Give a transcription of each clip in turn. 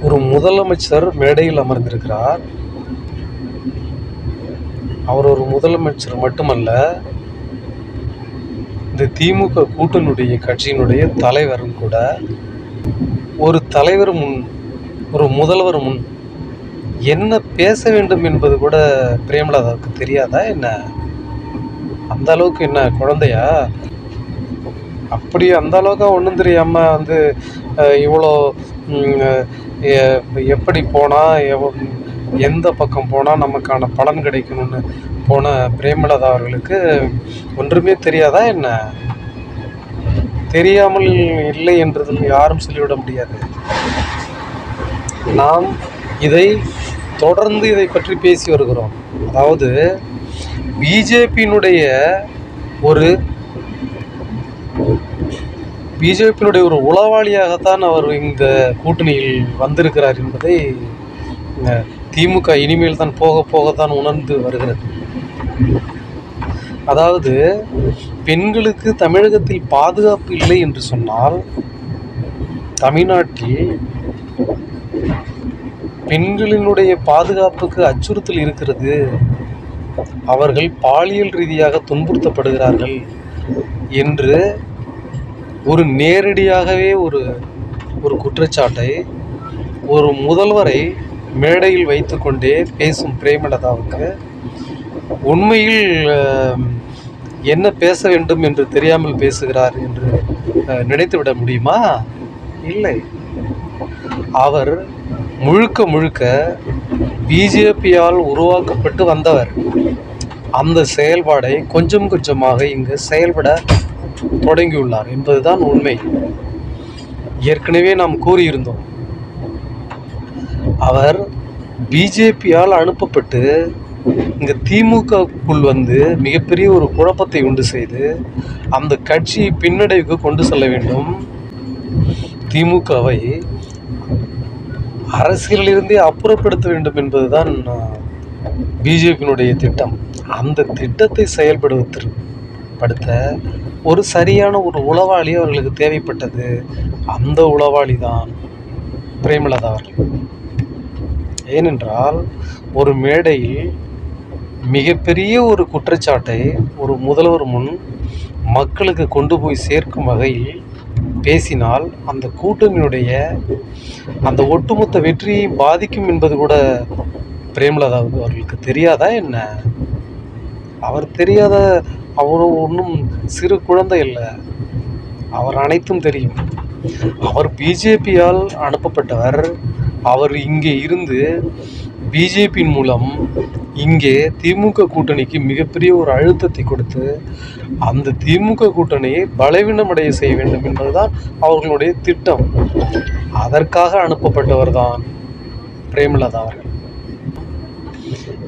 ஒரு முதலமைச்சர் மேடையில் அமர்ந்திருக்கிறார். அவர் ஒரு முதலமைச்சர் மட்டுமல்ல, இந்த திமுக கூட்டணியுடைய கட்சியினுடைய தலைவரும் கூட. ஒரு தலைவர் முன், ஒரு முதல்வர் முன் என்ன பேச வேண்டும் என்பது கூட பிரேமலதாவுக்கு தெரியாதா என்ன? அந்த அளவுக்கு என்ன குழந்தையா? அப்படி அந்த அளவுக்கு ஒன்றும் தெரியாமல் இவ்வளோ எப்படி போனால், எந்த பக்கம் போனால் நமக்கான பலன் கிடைக்கணும்னு போன பிரேமலதா அவர்களுக்கு ஒன்றுமே தெரியாதா என்ன? தெரியாமல் இல்லை என்றதில் யாரும் சொல்லிவிட முடியாது. நாம் தொடர்ந்து இதை பற்றி பேசி வருகிறோம். அதாவது பிஜேபியினுடைய ஒரு உளவாளியாகத்தான் அவர் இந்த கூட்டணியில் வந்திருக்கிறார் என்பதை திமுக இனிமேல் தான் போக போகத்தான் உணர்ந்து வருகிறது. அதாவது பெண்களுக்கு தமிழகத்தில் பாதுகாப்பு இல்லை என்று சொன்னால், தமிழ்நாட்டில் பெண்களினுடைய பாதுகாப்புக்கு அச்சுறுத்தல் இருக்கிறது, அவர்கள் பாலியல் ரீதியாக துன்புறுத்தப்படுகிறார்கள் என்று ஒரு நேரடியாகவே ஒரு குற்றச்சாட்டை ஒரு முதல்வரை மேடையில் வைத்து கொண்டே பேசும் பிரேமலதாவுக்கு உண்மையில் என்ன பேச வேண்டும் என்று தெரியாமல் பேசுகிறார் என்று நினைத்துவிட முடியுமா? இல்லை. அவர் முழுக்க பிஜேபியால் உருவாக்கப்பட்டு வந்தவர். அந்த செயல்பாடை கொஞ்சம் கொஞ்சமாக இங்கு செயல்பட தொடங்கியுள்ளார் என்பதுதான் உண்மை. ஏற்கனவே நாம் கூறியிருந்தோம், அவர் பிஜேபியால் அனுப்பப்பட்டு இங்கே திமுகக்குள் மிகப்பெரிய ஒரு குழப்பத்தை உண்டு செய்து அந்த கட்சியை பின்னடைவுக்கு கொண்டு செல்ல வேண்டும், திமுகவை அரசியலிலிருந்தே அப்புறப்படுத்த வேண்டும் என்பதுதான் பிஜேபியினுடைய திட்டம். அந்த திட்டத்தை செயல்படுத்த ஒரு சரியான ஒரு உளவாளி அவர்களுக்கு தேவைப்பட்டது. அந்த உளவாளி தான் பிரேமலதா அவர்கள். ஏனென்றால் ஒரு மேடையில் மிகப்பெரிய ஒரு குற்றச்சாட்டை ஒரு முதல்வர் முன் மக்களுக்கு கொண்டு போய் சேர்க்கும் வகையில் பேசினால் அந்த கூட்டணியுடைய அந்த ஒட்டுமொத்த வெற்றியை பாதிக்கும் என்பது கூட பிரேமலதா அவர்களுக்கு தெரியாதா என்ன? அவர் தெரியாத, அவரும் ஒன்றும் சிறு குழந்தை இல்லை, அவர் அனைத்தும் தெரியும். அவர் பிஜேபியால் அனுப்பப்பட்டவர். அவர் இங்கே இருந்து பிஜேபியின் மூலம் இங்கே திமுக கூட்டணிக்கு மிகப்பெரிய ஒரு அழுத்தத்தை கொடுத்து அந்த திமுக கூட்டணியை பலவீனமடைய செய்ய வேண்டும் என்பதுதான் அவர்களுடைய திட்டம். அதற்காக அனுப்பப்பட்டவர் தான் பிரேமலதா அவர்கள்.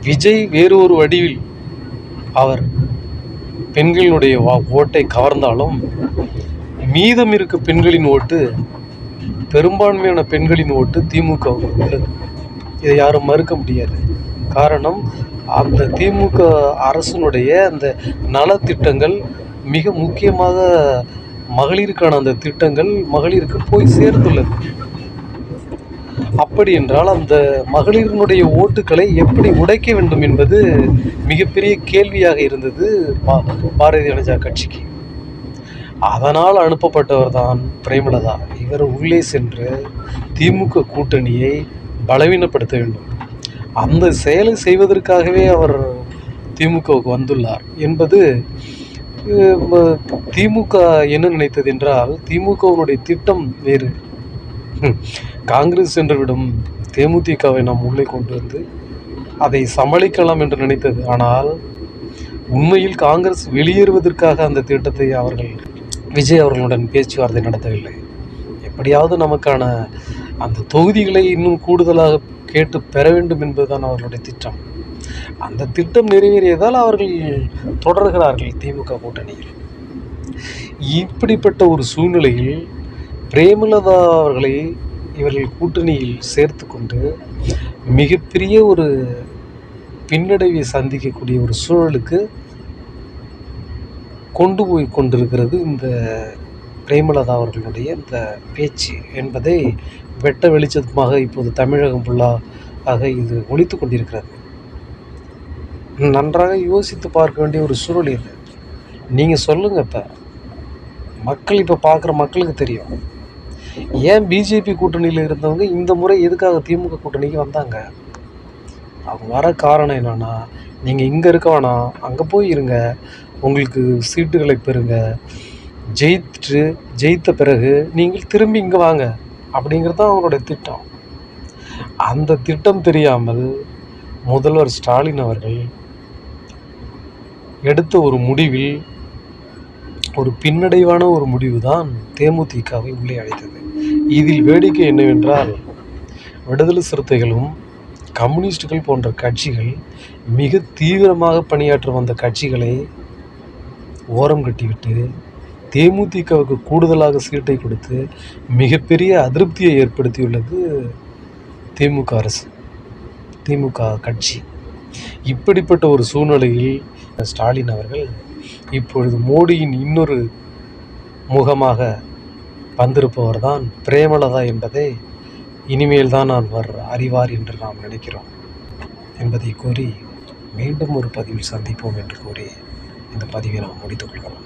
விஜய் வேறு ஒரு வடிவில் அவர் பெண்களினுடைய ஓட்டை கவர்ந்தாலும் மீதம் இருக்க பெண்களின் ஓட்டு, பெரும்பான்மையான பெண்களின் ஓட்டு திமுக உள்ளது. இதை யாரும் மறுக்க முடியாது. காரணம், அந்த திமுக அரசினுடைய அந்த நலத்திட்டங்கள் மிக முக்கியமாக மகளிருக்கான அந்த திட்டங்கள் மகளிருக்கு போய் சேர்ந்துள்ளது. அப்படி என்றால் அந்த மகளிரினுடைய ஓட்டுக்களை எப்படி உடைக்க வேண்டும் என்பது மிகப்பெரிய கேள்வியாக இருந்தது பாரதிய ஜனதா கட்சிக்கு. அதனால் அனுப்பப்பட்டவர் தான் பிரேமலதா. இவர் உள்ளே சென்று திமுக கூட்டணியை பலவீனப்படுத்த வேண்டும், அந்த செயலை செய்வதற்காகவே அவர் திமுகவுக்கு வந்துள்ளார் என்பது திமுக என்ன நினைத்தது என்றால், திமுகவினுடைய திட்டம் வேறு. காங்கிரஸ் சென்றுவிடும் தேமுதிகவை நாம் உள்ளே கொண்டு வந்து அதை சமாளிக்கலாம் என்று நினைத்தது. ஆனால் உண்மையில் காங்கிரஸ் வெளியேறுவதற்காக அந்த திட்டத்தை விஜய் அவர்களுடன் பேச்சுவார்த்தை நடத்தவில்லை. எப்படியாவது நமக்கான அந்த தொகுதிகளை இன்னும் கூடுதலாக கேட்டு பெற வேண்டும் என்பதுதான் அவர்களுடைய திட்டம். அந்த திட்டம் நிறைவேறியதால் அவர்கள் தொடர்கிறார்கள் திமுக கூட்டணியில். இப்படிப்பட்ட ஒரு சூழ்நிலையில் பிரேமலதா அவர்களை இவர்கள் கூட்டணியில் சேர்த்து கொண்டு மிகப்பெரிய ஒரு பின்னடைவை சந்திக்கக்கூடிய ஒரு சூழலுக்கு கொண்டு போய் கொண்டிருக்கிறது இந்த பிரேமலதா அவர்களுடைய இந்த பேச்சு என்பதை வெட்ட வெளிச்சமாக இப்போது தமிழகம் ஃபுல்லாக இது ஒலித்து கொண்டிருக்கிறது. நன்றாக யோசித்து பார்க்க வேண்டிய ஒரு சூழல் இது. நீங்கள் சொல்லுங்கள். இப்போ மக்கள் இப்போ பார்க்குற மக்களுக்கு தெரியும். ஏன் பிஜேபி கூட்டணியில் இருந்தவங்க இந்த முறை எதுக்காக திமுக கூட்டணிக்கு வந்தாங்க? அவங்க வர காரணம் என்னென்னா, நீங்கள் இங்கே இருக்க வேணாம், அங்கே போய் இருங்க, உங்களுக்கு சீட்டுகளை பெறுங்க, ஜெயித்த பிறகு நீங்கள் திரும்பி இங்கே வாங்க அப்படிங்கிறது தான் அவங்களுடைய திட்டம். அந்த திட்டம் தெரியாமல் முதல்வர் ஸ்டாலின் அவர்கள் எடுத்த ஒரு முடிவில் ஒரு பின்னடைவான ஒரு முடிவு தான் தேமுதிகவை உள்ளே அழைத்தது. இதில் வேடிக்கை என்னவென்றால், விடுதலை சிறுத்தைகளும் கம்யூனிஸ்டுகள் போன்ற கட்சிகள் மிக தீவிரமாக பணியாற்ற வந்த கட்சிகளை ஓரம் கட்டிவிட்டு தேமுதிகவுக்கு கூடுதலாக சீட்டை கொடுத்து மிகப்பெரிய அதிருப்தியை ஏற்படுத்தியுள்ளது திமுக அரசு, திமுக கட்சி. இப்படிப்பட்ட ஒரு சூழ்நிலையில் ஸ்டாலின் அவர்கள் இப்பொழுது மோடியின் இன்னொரு முகமாக வந்திருப்பவர் தான் பிரேமலதா என்பதை இனிமேல் தான் அவர் அறிவார் என்று நாம் நினைக்கிறோம் என்பதை கூறி மீண்டும் ஒரு பதிவில் சந்திப்போம் என்று கூறி இந்த பதிவை நாம் முடித்துக் கொள்கிறோம்.